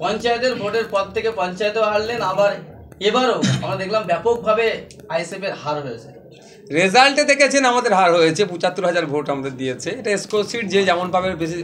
পঞ্চায়েতের ভোটের পর থেকে পঞ্চায়েতেও হারলেন, আবার এবারও আমরা দেখলাম ব্যাপকভাবে আইএসএফ এর হার হয়েছে। রেজাল্টে দেখেছেন আমাদের হার হয়েছে, ৭৫,০০০ ভোট আমাদের দিয়েছে। এটা স্কোরশিট যে যেমন পাবে বেশি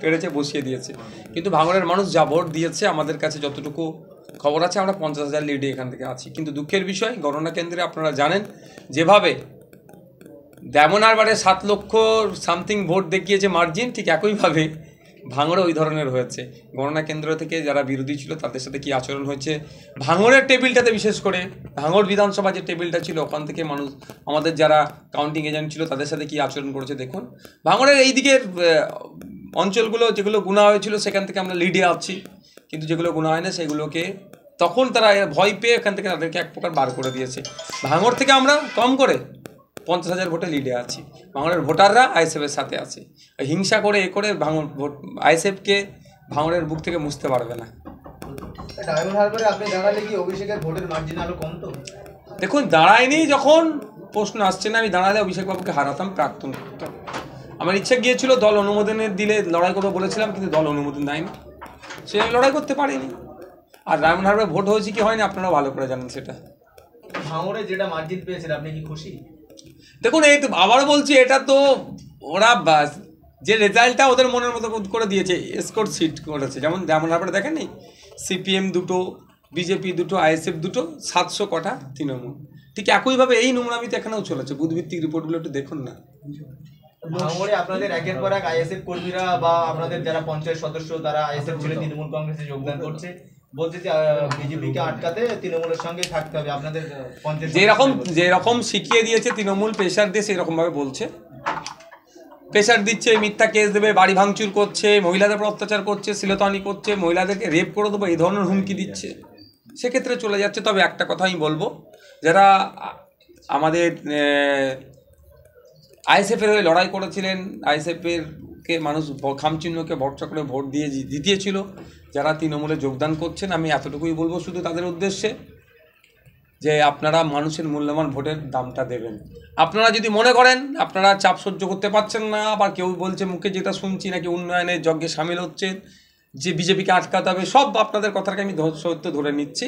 পেরেছে বসিয়ে দিয়েছে, কিন্তু ভাঙড়ের মানুষ যা ভোট দিয়েছে আমাদের কাছে যতটুকু খবর আছে আমরা ৫০,০০০ লিডে এখান থেকে আছি। কিন্তু দুঃখের বিষয়, গণনা কেন্দ্রে আপনারা জানেন যেভাবে দেমনারবারে ৭ লক্ষ সামথিং ভোট দেখিয়েছে মার্জিন, ঠিক একইভাবে ভাঙড়ে ওই ধরনের হয়েছে। গণনা কেন্দ্র থেকে যারা বিরোধী ছিল তাদের সাথে কী আচরণ হয়েছে, ভাঙড়ের টেবিলটাতে বিশেষ করে ভাঙড় বিধানসভা যে টেবিলটা ছিল ওখান থেকে মানুষ, আমাদের যারা কাউন্টিং এজেন্ট ছিল তাদের সাথে কী আচরণ করেছে দেখুন। ভাঙড়ের এই দিকের অঞ্চলগুলো যেগুলো গুণা হয়েছিল সেখান থেকে আমরা লিডে আছি, কিন্তু যেগুলো গুণা হয় না সেগুলোকে তখন তারা ভয় পেয়ে এখান থেকে তাদেরকে এক প্রকার বার করে দিয়েছে। ভাঙড় থেকে আমরা কম করে ৫০,০০০ ভোটে লিডে আছি। ভাঙড়ের ভোটাররা আইএসএফের সাথে আছে। হিংসা করে এ করে ভাঙড় ভোট আইএসএফকে ভাঙড়ের বুক থেকে মুছতে পারবে না। ডায়মন্ড হারবারে আপনি দাঁড়ালে কি অভিষেকের ভোটের মার্জিন আরো কম? তো দেখুন, দাঁড়ায়নি যখন প্রশ্ন আসছে না, আমি দাঁড়ালে অভিষেক বাবুকে হারাতাম, প্রাক্তন করতাম। আমার ইচ্ছা গিয়েছিল দল অনুমোদনের দিলে লড়াই করবো বলেছিলাম, কিন্তু দল অনুমোদন দেয়নি, সে লড়াই করতে পারিনি। আর ডায়মন্ড হারবারে ভোট হয়েছে কি হয়নি আপনারা ভালো করে জানেন সেটা। ভাঙড়ে যেটা মার্জিন পেয়েছেন আপনি কি খুশি? দেখুন, এই তো আবারও বলছি, এটা তো ওরা যে রেজাল্টটা ওদের মনের মতো করে দিয়েছে, স্কোর সিট করেছে। যেমন ডায়মন্ড হারবারে দেখেননি, সিপিএম দুটো, বিজেপি দুটো, আইএসএফ দুটো, ৭০০ কটা তৃণমূল। ঠিক একইভাবে এই নোংরামিতে এখানেও চলেছে। বুধভিত্তিক রিপোর্টগুলো একটু দেখুন না। ভাঙড়ে আপনাদের একের পর এক আইএসএফ কর্মীরা বা আপনাদের যারা পঞ্চায়েত সদস্য তারা আইএসএফ ছেড়ে তৃণমূল কংগ্রেসে যোগদান করছে, বলছে যে বিজেপিকে আটকাতে তৃণমূলের সঙ্গে থাকতে হবে। আপনাদের পঞ্চায়েত যেরকম শিখিয়ে দিয়েছে তৃণমূল প্রেশার দিয়ে সেরকম ভাবে বলছে, প্রেশার দিচ্ছে, মিথ্যা কেস দেবে, বাড়ি ভাঙচুর করছে, মহিলাদের উপর অত্যাচার করছে, শ্লীলতাহানি করছে, মহিলাদেরকে রেপ করে দেবো এই ধরনের হুমকি দিচ্ছে, সেক্ষেত্রে চলে যাচ্ছে। তবে একটা কথা আমি বলবো, যারা আমাদের আইএসএফের হয়ে লড়াই করেছিলেন, আইএসএফেরকে মানুষ খামচিহ্নকে ভরসা করে ভোট দিয়ে জিতিয়েছিল, যারা তৃণমূলে যোগদান করছেন, আমি এতটুকুই বলবো শুধু তাদের উদ্দেশ্যে যে আপনারা মানুষের মূল্যবান ভোটের দামটা দেবেন। আপনারা যদি মনে করেন আপনারা চাপ সহ্য করতে পারছেন না, আবার কেউ বলছে মুখে যেটা শুনছি নাকি উন্নয়নের যজ্ঞে সামিল হচ্ছেন, যে বিজেপিকে আটকাতে হবে, সব আপনাদের কথাটাকে আমি সত্য ধরে নিচ্ছি।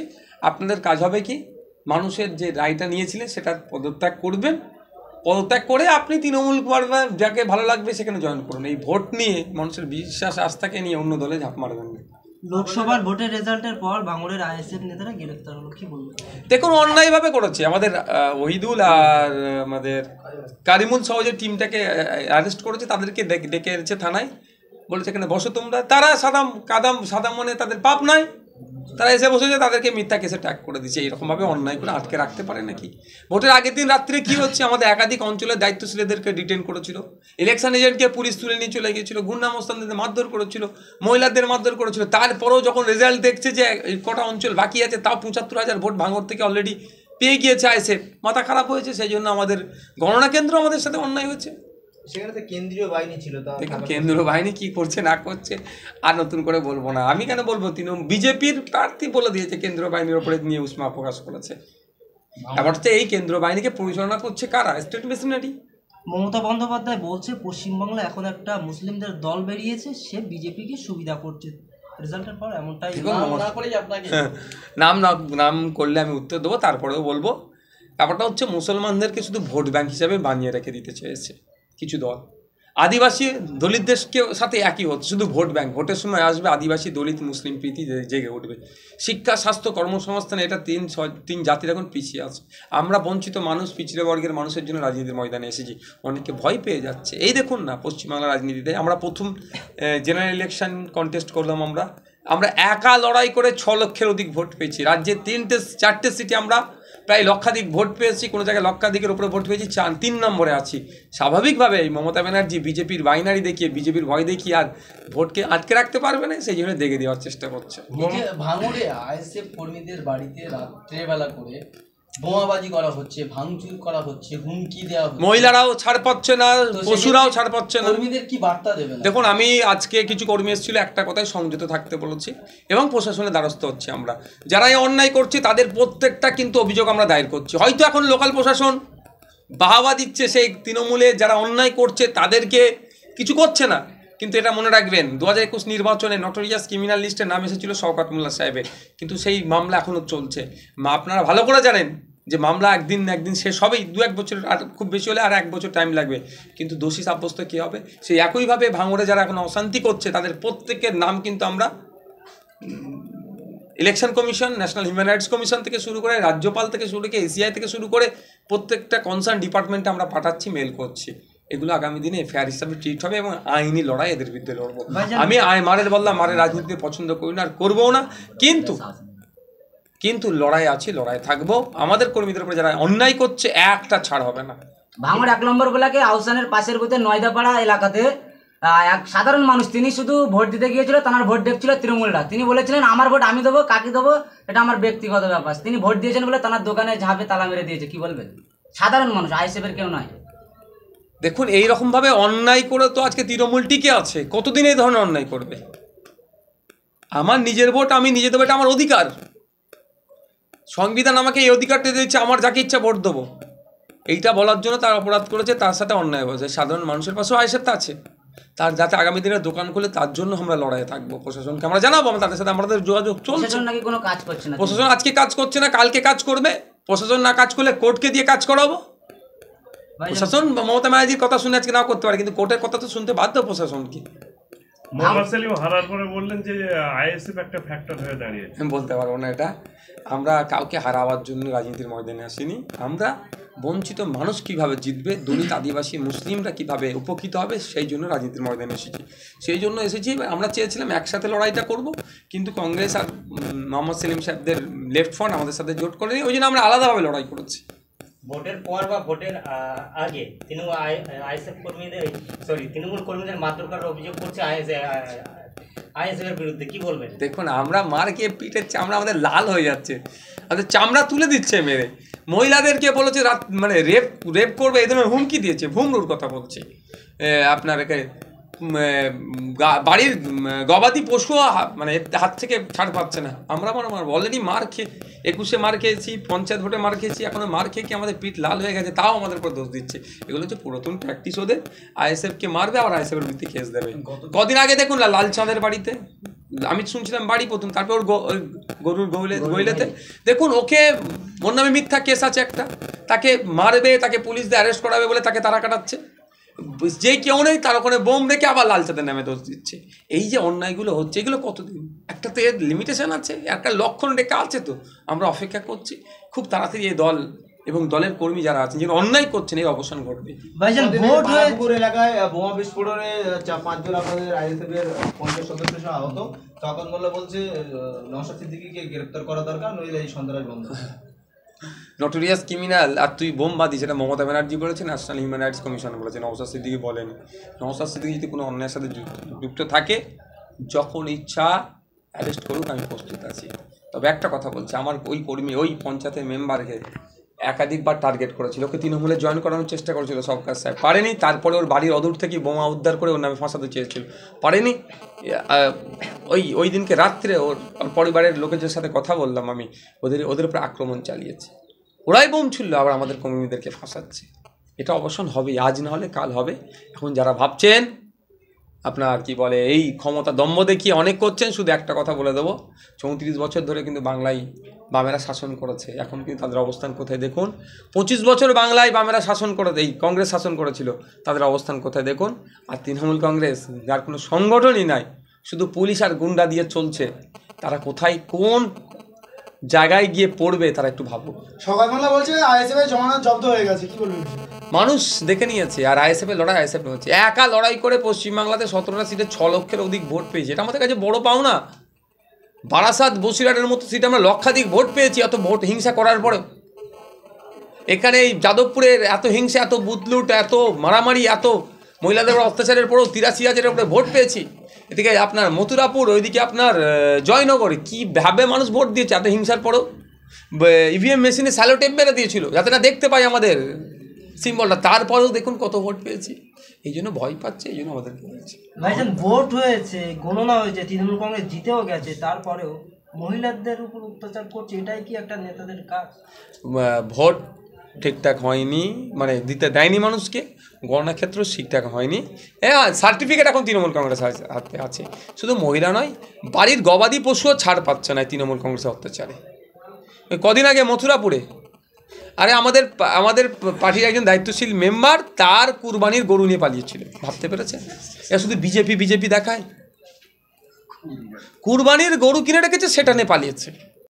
আপনাদের কাজ হবে কি, মানুষের যে রায়টা নিয়েছিলেন সেটা পদত্যাগ করবেন, পদত্যাগ করে আপনি তৃণমূল যাকে ভালো লাগবে সেখানে জয়েন করুন। এই ভোট নিয়ে মানুষের বিশ্বাস আস্থাকে নিয়ে অন্য দলে ঝাঁপ মারবেন না। লোকসভার ভোটের রেজাল্টের পর ভাঙড়ের আইএসএফ নেতারা গ্রেফতার হলো, কি বলবো? দেখুন, অন্যায়ভাবে করেছে আমাদের ওহিদুল আর আমাদের কারিমুল সহ যে টিমটাকে অ্যারেস্ট করেছে, তাদেরকে ডেকে এনেছে থানায়, বলেছে এখানে বসো তোমরা। তারা সাদা মনে, তাদের পাপ নাই, তারা এসে বসেছে, তাদেরকে মিথ্যা কেসে ট্যাগ করে দিচ্ছে। এইরকমভাবে অন্যায় করে আটকে রাখতে পারে নাকি? ভোটের আগের দিন রাত্রে কি হচ্ছে, আমাদের একাধিক অঞ্চলের দায়িত্বশীলদেরকে ডিটেন করেছিল, ইলেকশন এজেন্টকে পুলিশ তুলে নিয়ে চলে গিয়েছিল, গুন্ডামস্তানদের মারধর করেছিল, মহিলাদের মারধর করেছিল। তারপরেও যখন রেজাল্ট দেখছে যে কটা অঞ্চল বাকি আছে, তাও ৭৫,০০০ ভোট ভাঙড় থেকে অলরেডি পেয়ে গিয়েছে আইএসএফ, মাথা খারাপ হয়েছে। সেই জন্য আমাদের গণনা কেন্দ্র আমাদের সাথে অন্যায় হয়েছে। সেখানে তো কেন্দ্রীয় বাহিনী ছিল, দেখুন কেন্দ্রীয় বাহিনী কি করছে না করছে আর নতুন করে বলবো না। আমি কেন বলবো, বিজেপির প্রার্থী বলে দিয়েছে কেন্দ্রীয় বাহিনীর ওপরে নিয়ে উষ্মা প্রকাশ করেছে। এবার হচ্ছে এই কেন্দ্রীয় বাহিনীকে পরিচালনা করছে কারা? State machinery. মমতা বন্দ্যোপাধ্যায় বলছে পশ্চিমবাংলা এখন একটা মুসলিমদের দল বেরিয়েছে, সে বিজেপিকে সুবিধা করছে। রেজাল্টের পর এমনটাই নাম করলে আমি উত্তর দেবো, তারপরেও বলবো ব্যাপারটা হচ্ছে মুসলমানদেরকে শুধু ভোট ব্যাংক হিসাবে বানিয়ে রেখে দিতে চেয়েছে কিছু দল। আদিবাসী দলিতদের সাথে একই হচ্ছে, শুধু ভোট ব্যাংক। ভোটের সময় আসবে আদিবাসী, দলিত, মুসলিম প্রীতি জেগে উঠবে। শিক্ষা, স্বাস্থ্য, কর্মসংস্থানে এটা তিন জাতির এখন পিছিয়ে আছে। আমরা বঞ্চিত মানুষ, পিছিয়ে বর্গের মানুষের জন্য রাজনীতির ময়দানে এসেছি। অনেকে ভয় পেয়ে যাচ্ছে। এই দেখুন না, পশ্চিমবাংলার রাজনীতিতে আমরা প্রথম জেনারেল ইলেকশন কন্টেস্ট করলাম, আমরা একা লড়াই করে 6 লক্ষের অধিক ভোট পেয়েছি। রাজ্যে 4টে সিটে আমরা প্রায় লক্ষাধিক ভোট পেয়েছি, কোনো জায়গায় লক্ষাধিকের উপরে ভোট পেয়েছি, 3 নম্বরে আছি। স্বাভাবিকভাবে এই মমতা ব্যানার্জি বিজেপির বাইনারি দেখিয়ে, বিজেপির ভয় দেখিয়ে আর ভোটকে আটকে রাখতে পারবে না, সেই জন্য দেখে দেওয়ার চেষ্টা করছে। ভাঙড়ে আইএসএফ কর্মীদের বাড়িতে রাত্রেবেলা করে বোমাবাজি করা হচ্ছে, ভাঙচুর করা হচ্ছে, হুমকি দেওয়া হচ্ছে, মহিলারাও ছাড় পাচ্ছে না, পশুরাও ছাড় পাচ্ছে না। কর্মীদের কি বার্তা দেবেন? দেখুন, আমি আজকে কিছু কর্মী এসেছিল, একটা কথায় সংযত থাকতে বলেছি এবং প্রশাসনের দ্বারস্থ হচ্ছে আমরা। যারা এই অন্যায় করছে তাদের প্রত্যেকটা কিন্তু অভিযোগ আমরা দায়ের করছি। হয়তো এখন লোকাল প্রশাসন বাহাবা দিচ্ছে সেই তৃণমূলে যারা অন্যায় করছে তাদেরকে, কিছু করছে না, কিন্তু এটা মনে রাখবেন 2021 নির্বাচনে নটোরিয়াস ক্রিমিনাল লিস্টে নাম এসেছিল শওকত মোল্লা সাহেবের, কিন্তু সেই মামলা এখনও চলছে। আপনারা ভালো করে জানেন যে মামলা একদিন শেষ হবেই, 2-1 বছর, আর খুব বেশি হলে আর 1 বছর টাইম লাগবে, কিন্তু দোষী সাব্যস্ত কী হবে? সেই একইভাবে ভাঙড়ে যারা এখন অশান্তি করছে তাদের প্রত্যেকের নাম কিন্তু আমরা election commission, national human rights commission থেকে শুরু করে, রাজ্যপাল থেকে শুরু করে, এসিআই থেকে শুরু করে প্রত্যেকটা কনসার্ন ডিপার্টমেন্টে আমরা পাঠাচ্ছি, মেল করছি। এগুলো আগামী দিনে এফআইআর হিসাবে ট্রিট হবে এবং আইনি লড়াই এদের বিরুদ্ধে লড়বো। আমি মারের বদলা মারের রাজনীতিতে পছন্দ করি না আর করবো না, কিন্তু লড়াই আছে, লড়াই থাকবো। আমাদের কর্মীদের উপরে যারা অন্যায় করছে একটা ছাড় হবে না। ভাঙড় 1 নম্বর ব্লকে আহসানের পাশের বুথে নয়দাপাড়া এলাকাতে এক সাধারণ মানুষ, তিনি শুধু ভোট দিতে গিয়েছিল, তার ভোট দেখছিল তৃণমূলরা। তিনি বলেছিলেন আমার ভোট আমি দেবো, কাকে দেবো এটা আমার ব্যক্তিগত ব্যাপার। তিনি ভোট দিয়েছেন বলে তার দোকানে ঝাঁপে তালা মেরে দিয়েছে। কি বলবেন? সাধারণ মানুষ, আইএসএফের কেউ নয়। দেখুন, এইরকমভাবে অন্যায় করে তো আজকে তৃণমূল টিকে আছে, কতদিন এই ধরনের অন্যায় করবে? আমার নিজের ভোট আমি নিজে দেবো, এটা আমার অধিকার। সংবিধান আমাকে এই অধিকারটা দিয়েছে, আমার যাকে ইচ্ছা ভোট দেবো। এইটা বলার জন্য তার অপরাধ করেছে, তার সাথে অন্যায় হয়েছে। সাধারণ মানুষের পাশেও আইএসএফ আছে, তার যাতে আগামী দিনে দোকান খুলে তার জন্য আমরা লড়াই থাকবো। প্রশাসনকে আমরা জানাবো, তাদের সাথে আমাদের যোগাযোগ চলছে। প্রশাসন নাকি কোনো কাজ করছে না। প্রশাসন আজকে কাজ করছে না, কালকে কাজ করবে। প্রশাসন না কাজ করলে কোর্টকে দিয়ে কাজ করাবো। প্রশাসন মমতা ব্যানার্জির কথা শুনে আজকে নাও করতে পারে, কিন্তু কোর্টের কথা তো শুনতে বাধ্য প্রশাসনকে। মোহাম্মদ সেলিম হারার পরে বললেন যে আইএসএফ একটা ফ্যাক্টর হয়ে দাঁড়িয়েছে। আমি বলতে পারবো না এটা। আমরা কাউকে হারাবার জন্য রাজনীতির ময়দানে আসিনি। আমরা বঞ্চিত মানুষ কিভাবে জিতবে, দলিত, আদিবাসী, মুসলিমরা কিভাবে উপকৃত হবে, সেই জন্য রাজনীতির ময়দানে এসেছি। সেই জন্য এসেছি। আমরা চেয়েছিলাম একসাথে লড়াইটা করব, কিন্তু কংগ্রেস আর মোহাম্মদ সেলিম সাহেবদের লেফট ফ্রন্ট আমাদের সাথে জোট করেনি, ওই জন্য আমরা আলাদাভাবে লড়াই করেছি। ভোটের পর বা ভোটের আগে তৃণমূল আইএসএফ কর্মীদের তৃণমূল কর্মীদের মারধর করার অভিযোগ করছে আইএসএফের বিরুদ্ধে, কি বলবেন? দেখুন, আমরা মার খেয়ে পিঠের চামড়া আমাদের লাল হয়ে যাচ্ছে, আমাদের চামড়া তুলে দিচ্ছে মেরে। মহিলাদেরকে বলেছে মানে রেপ করবে, এই ধরনের হুমকি দিয়েছে। ভুমরুর কথা বলছি। আপনার বাড়ির গবাদি পশু মানে হাত থেকে ছাড় পাচ্ছে না। আমরা অলরেডি মার খেয়ে 21-এ মার খেয়েছি, পঞ্চায়েত ভোটে মার খেয়েছি, এখনো মার খেয়ে কি আমাদের পিঠ লাল হয়ে গেছে, তাও আমাদের উপর দোষ দিচ্ছে। এগুলো হচ্ছে পুরাতন প্র্যাকটিস ওদের। আইএসএফকে মারবে, আবার আইএসএফের বিরুদ্ধে কেস দেবে। কদিন আগে দেখুন লাল চাঁদের বাড়িতে, আমি শুনছিলাম বাড়ি প্রথম, তারপর ওর গরুর গইলেতে দেখুন, ওর নামে মিথ্যা কেস আছে একটা, তাকে মারবে, তাকে পুলিশ দিয়ে অ্যারেস্ট করাবে বলে তাকে তারা কাটাচ্ছে। যে কেউ নেই তার ওখানে বোম রেখে আবার লাল চাঁদের নামে দোষ দিচ্ছে। এই যে অন্যায়গুলো হচ্ছে, এগুলো কতদিন? একটা তো এর লিমিটেশন আছে, একটা লক্ষণ রেখা আছে। তো আমরা অপেক্ষা করছি, খুব তাড়াতাড়ি এই দল এবং দলের কর্মী যারা আছেন, যারা অন্যায় করছেন, এই অবসান ঘটবে। বারাকপুর এলাকায় বোমা বিস্ফোরণে 5 জন আপনাদের আইএসএফ এর 50 সদস্য সহ আহত। শওকত মোল্লা বলছে নওশাদ সিদ্দিকীকে গ্রেফতার করা দরকার, নইলে এই সন্ত্রাস বন্ধ। নটোরিয়াস ক্রিমিনাল আর তুই বোম বাঁধি, সেটা মমতা ব্যানার্জি বলেছে, ন্যাশনাল হিউম্যান রাইটস কমিশন বলেছে, নওশাদ সিদ্দিকী বলেনি। নওশাদ সিদ্দিকী যদি কোনো অন্যায়ের সাথে যুক্ত থাকে, যখন ইচ্ছা অ্যারেস্ট করুক, আমি প্রস্তুত আছি। তবে একটা কথা বলছি, আমার ওই কর্মী, ওই পঞ্চায়েতের মেম্বারকে একাধিকবার টার্গেট করেছিল, ওকে তৃণমূলে জয়েন করানোর চেষ্টা করেছিল সরকার সাহেব, পারেনি। তারপরে ওর বাড়ির অদূর থেকে বোমা উদ্ধার করে ওর নামে ফাঁসাতে চেয়েছিল, পারেনি। ওই দিনকে রাত্রে ওর পরিবারের লোকেদের সাথে কথা বললাম আমি, ওদের উপরে আক্রমণ চালিয়েছে। ওরাই বোম ছুড়লো, আবার আমাদের কর্মীদেরকে ফাঁসাচ্ছে। এটা অবসান হবে, আজ না হলে কাল হবে। এখন যারা ভাবছেন আপনার কি বলে এই ক্ষমতা দম্ভ দেখিয়ে অনেক করছেন, শুধু একটা কথা বলে দেবো, 34 বছর ধরে কিন্তু বাংলায় বামেরা শাসন করেছে। এখন কিন্তু তাদের অবস্থান কোথায় দেখুন। 25 বছর বাংলায় বামেরা শাসন করে, এই কংগ্রেস শাসন করেছিল, তাদের অবস্থান কোথায় দেখুন। আর তৃণমূল কংগ্রেস, যার কোনো সংগঠনই নাই, শুধু পুলিশ আর গুন্ডা দিয়ে চলছে, তারা কোথায় কোন জায়গায় গিয়ে পড়বে তারা একটু ভাবুক। সকালবেলা বলছে আইএসএফ এর জমানত জব্দ হয়ে গেছে, কি বলবেন? মানুষ দেখে নিয়েছে। আর আইএসএফ এর লড়াই আইএসএফ হচ্ছে, একা লড়াই করে পশ্চিমবাংলাতে 17টা সিটে 6 লক্ষের অধিক ভোট পেয়েছে। এটা আমাদের কাছে বড় পাওনা। বারাসাত, বসিরহাটের মতো সিটে আমরা লক্ষাধিক ভোট পেয়েছি, এত ভোট হিংসা করার পরে। এখানে এই যাদবপুরের এত হিংসা, এত বুথলুট, এত মারামারি, এত মহিলাদের অত্যাচারের পরেও 83,000-এর উপরে ভোট পেয়েছি। এদিকে আপনার মথুরাপুর, ওইদিকে আপনার জয়নগরে কীভাবে মানুষ ভোট দিয়েছে এত হিংসার পরেও। ইভিএম মেশিনে স্যালোটেপ মেরে দিয়েছিল যাতে না দেখতে পাই আমাদের সিম্বলটা, তারপরেও দেখুন কত ভোট পেয়েছি। এই জন্য ভয় পাচ্ছে, এই জন্য আমাদেরকে বলছে। ভাইজান, ভোট হয়েছে, গণনা হয়েছে, তৃণমূল কংগ্রেস জিতেও গেছে, তারপরেও মহিলাদের উপর অত্যাচার করছে, এটাই কি একটা নেতাদের কাজ? ভোট ঠিকঠাক হয়নি, মানে দিতে দেয়নি মানুষকে, গণনা ক্ষেত্র ঠিকঠাক হয়নি। হ্যাঁ, সার্টিফিকেট এখন তৃণমূল কংগ্রেস হাতে আছে। শুধু মহিলা নয়, বাড়ির গবাদি পশুও ছাড় পাচ্ছে না তৃণমূল কংগ্রেসের অত্যাচারে। ওই কদিন আগে মথুরাপুরে, আরে আমাদের পার্টির একজন দায়িত্বশীল মেম্বার তার কুরবানির গরু নিয়ে পালিয়েছিল, ভাবতে পেরেছে? এ শুধু বিজেপি দেখায়, কুরবানির গরু কিনে রেখেছে সেটা নিয়ে পালিয়েছে।